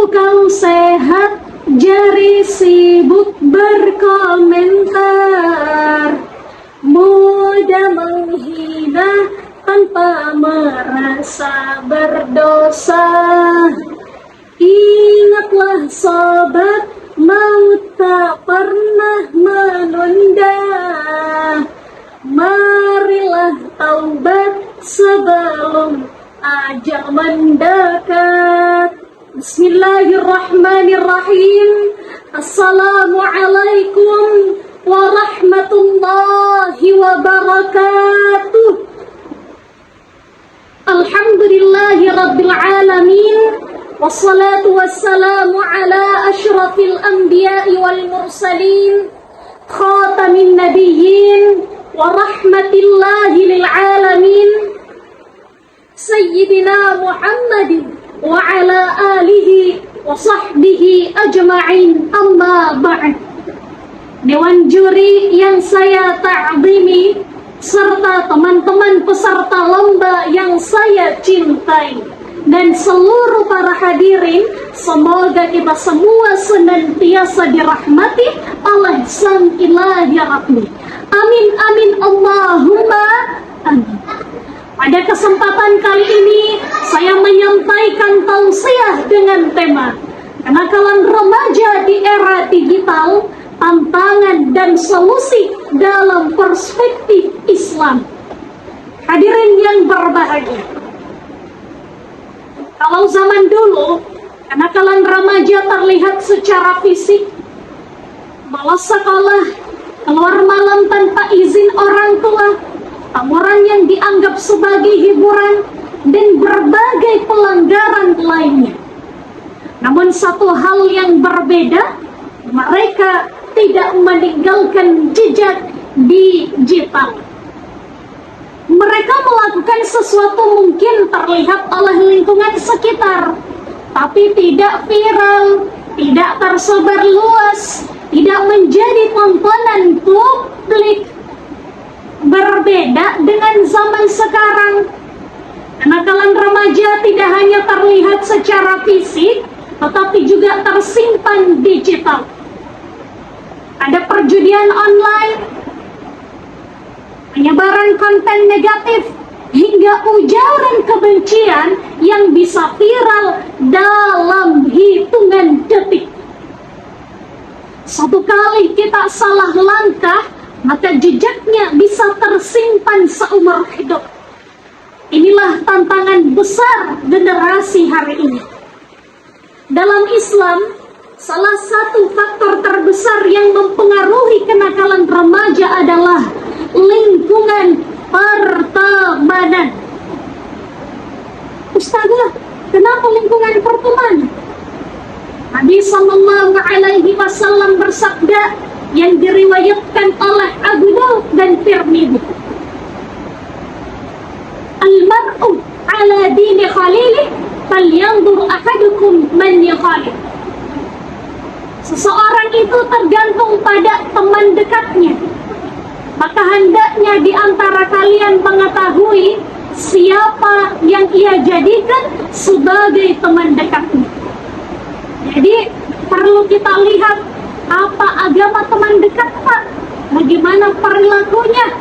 kau sehat, jari sibuk berkomentar, mudah menghina tanpa merasa berdosa. Ingatlah sobat, maut tak pernah menunda. Marilah taubat sebelum ajal mendekat. Bismillahirrahmanirrahim. Assalamualaikum warahmatullahi wabarakatuh. Alhamdulillahi rabbil alamin. Wassalatu wassalamu ala ashrafil anbiya'i wal mursalin, khatamin nabiyyin wa rahmatillahi lil alamin, Sayyidina Muhammadin wa ala alihi wa sahbihi ajma'in, amma ba'd. Dewan juri yang saya ta'zimi serta teman-teman peserta lomba yang saya cintai dan seluruh para hadirin, semoga kita semua senantiasa dirahmati oleh Sang Ilahi Rabbi. Amin amin Allahumma amin. Pada kesempatan kali ini saya menyampaikan tausiah dengan tema kenakalan remaja di era digital, tantangan dan solusi dalam perspektif Islam. Hadirin yang berbahagia, kalau zaman dulu kenakalan remaja terlihat secara fisik, malas sekolah, keluar malam tanpa izin orang tua, tawuran yang dianggap sebagai hiburan, dan berbagai pelanggaran lainnya. Namun satu hal yang berbeda, mereka tidak meninggalkan jejak digital. Mereka melakukan sesuatu mungkin terlihat oleh lingkungan sekitar, tapi tidak viral, tidak tersebar luas, tidak menjadi tontonan publik. Berbeda dengan zaman sekarang, kenakalan remaja tidak hanya terlihat secara fisik, tetapi juga tersimpan digital. Ada perjudian online, penyebaran konten negatif, hingga ujaran kebencian yang bisa viral dalam hitungan detik. Satu kali kita salah langkah, maka jejaknya bisa tersimpan seumur hidup. Inilah tantangan besar generasi hari ini. Dalam Islam, salah satu faktor terbesar yang mempengaruhi kenakalan remaja adalah lingkungan pertemanan. Ustazah, kenapa lingkungan pertemanan? Nabi Sallallahu Alaihi Wasallam bersabda yang diriwayatkan oleh Abu Daud dan Tirmidzi, Al-mar'u ala dini khalilih, falyanzur ahadukum man yakhalil. Seseorang itu tergantung pada teman dekatnya, maka hendaknya di antara kalian mengetahui siapa yang ia jadikan sebagai teman dekatnya. Jadi perlu kita lihat apa agama teman dekat Pak, bagaimana perilakunya,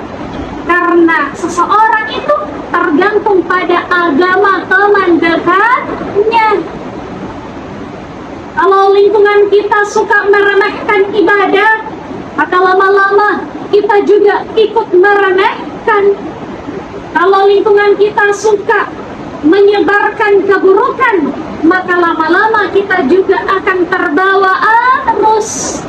karena seseorang itu tergantung pada agama teman dekatnya. Kalau lingkungan kita suka meremehkan ibadah, maka lama-lama kita juga ikut meremehkan. Kalau lingkungan kita suka menyebarkan keburukan, maka lama-lama kita juga akan terbawa arus.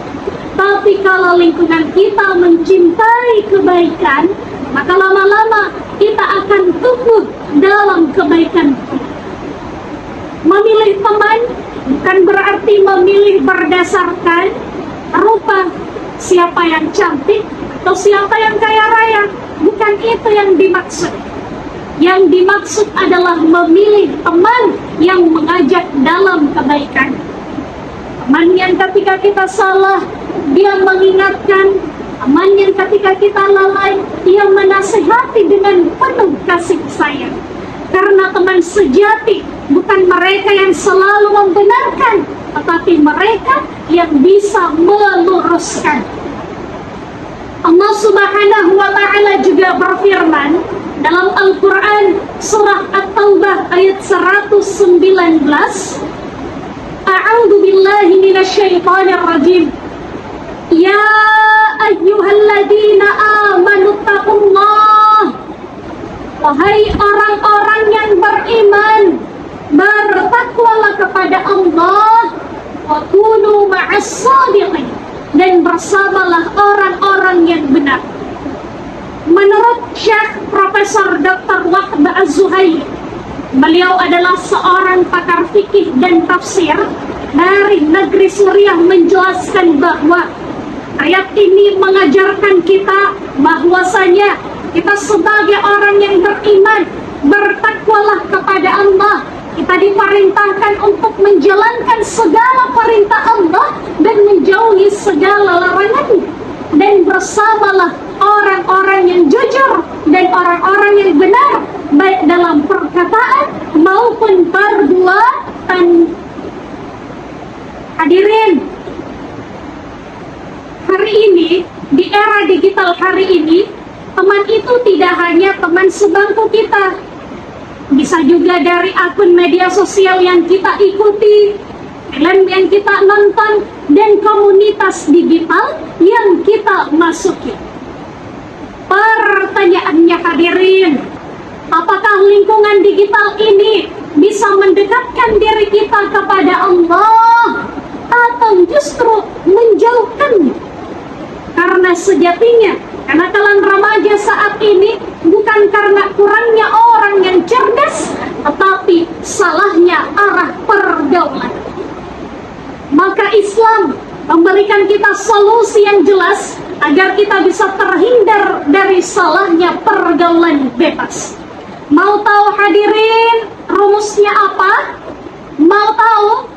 Tapi kalau lingkungan kita mencintai kebaikan, maka lama-lama kita akan tumbuh dalam kebaikan. Memilih teman bukan berarti memilih berdasarkan rupa, siapa yang cantik atau siapa yang kaya raya. Bukan itu yang dimaksud. Yang dimaksud adalah memilih teman yang mengajak dalam kebaikan. Teman yang ketika kita salah, dia mengingatkan. Teman yang ketika kita lalai, dia menasihati dengan penuh kasih sayang. Karena teman sejati bukan mereka yang selalu membenarkan, tetapi mereka yang bisa meluruskan. Allah Subhanahu wa Ta'ala juga berfirman dalam Al-Quran surah At-Taubah ayat 119, A'udzu billahi minasyaitonir rajim. Ya ayyuhalladzina amanu taqullah. Wahai orang-orang yang beriman, bertakwalah kepada Allah, wa kunu ma'as shadiqin, dan bersamalah orang-orang yang benar. Menurut Syekh Profesor Dr. Wahb Az-Zuhaili, beliau adalah seorang pakar fikih dan tafsir dari negeri Suriah, menjelaskan bahwa ayat ini mengajarkan kita bahwasanya kita sebagai orang yang beriman, bertakwalah kepada Allah. Kita diperintahkan untuk menjalankan segala perintah Allah dan menjauhi segala larangan. Dan bersamalah orang-orang yang jujur dan orang-orang yang benar, baik dalam perkataan maupun perbuatan. Hadirin, hari ini, di era digital hari ini, teman itu tidak hanya teman sebangku kita, bisa juga dari akun media sosial yang kita ikuti, film yang kita nonton, dan komunitas digital yang kita masuki. Pertanyaannya hadirin, apakah lingkungan digital ini bisa mendekatkan diri kita kepada Allah atau justru menjauhkannya? Karena sejatinya kenakalan remaja saat ini bukan karena kurangnya orang yang cerdas, tetapi salahnya arah pergaulan. Maka Islam memberikan kita solusi yang jelas agar kita bisa terhindar dari salahnya pergaulan bebas. Mau tahu hadirin rumusnya apa? Mau tahu?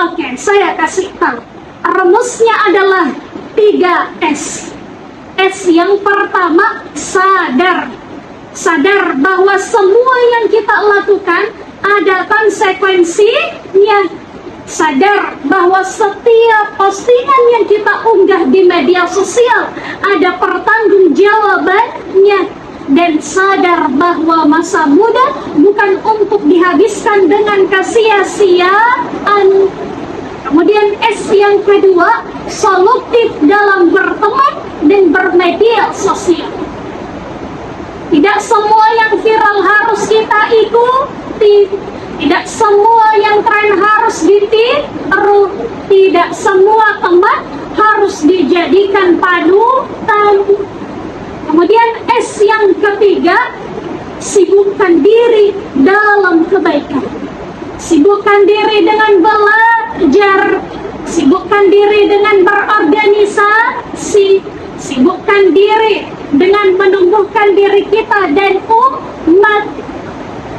Oke, saya kasih tahu. Rumusnya adalah 3S. S yang pertama, sadar. Sadar bahwa semua yang kita lakukan ada konsekuensinya. Sadar bahwa setiap postingan yang kita unggah di media sosial ada pertanggungjawabannya. Dan sadar bahwa masa muda bukan untuk dihabiskan dengan kesia-siaan. Kemudian S yang kedua, selektif dalam berteman dan bermedia sosial. Tidak semua yang viral harus kita ikuti. Tidak semua yang tren harus ditiru. Tidak semua teman harus dijadikan panutan. Kemudian S yang ketiga, sibukkan diri dalam kebaikan. Sibukkan diri dengan belajar. Sibukkan diri dengan berorganisasi. Sibukkan diri dengan menumbuhkan diri kita dan umat.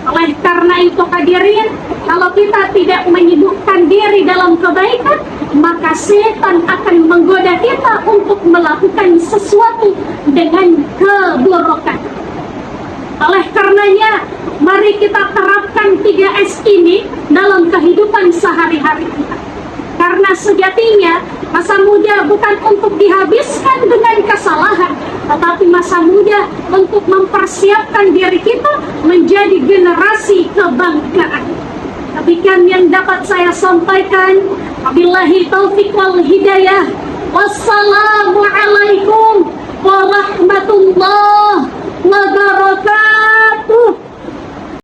Oleh karena itu hadirin, kalau kita tidak menyibukkan diri dalam kebaikan, maka setan akan menggoda kita untuk melakukan sesuatu dengan keburukan. Oleh karenanya, mari kita terapkan 3S ini dalam kehidupan sehari-hari kita. Karena sejatinya masa muda bukan untuk dihabiskan dengan kesalahan, tetapi masa muda untuk mempersiapkan diri kita menjadi generasi kebanggaan. Demikian yang dapat saya sampaikan. Wabillahi taufiq wal hidayah. Wassalamualaikum warahmatullahi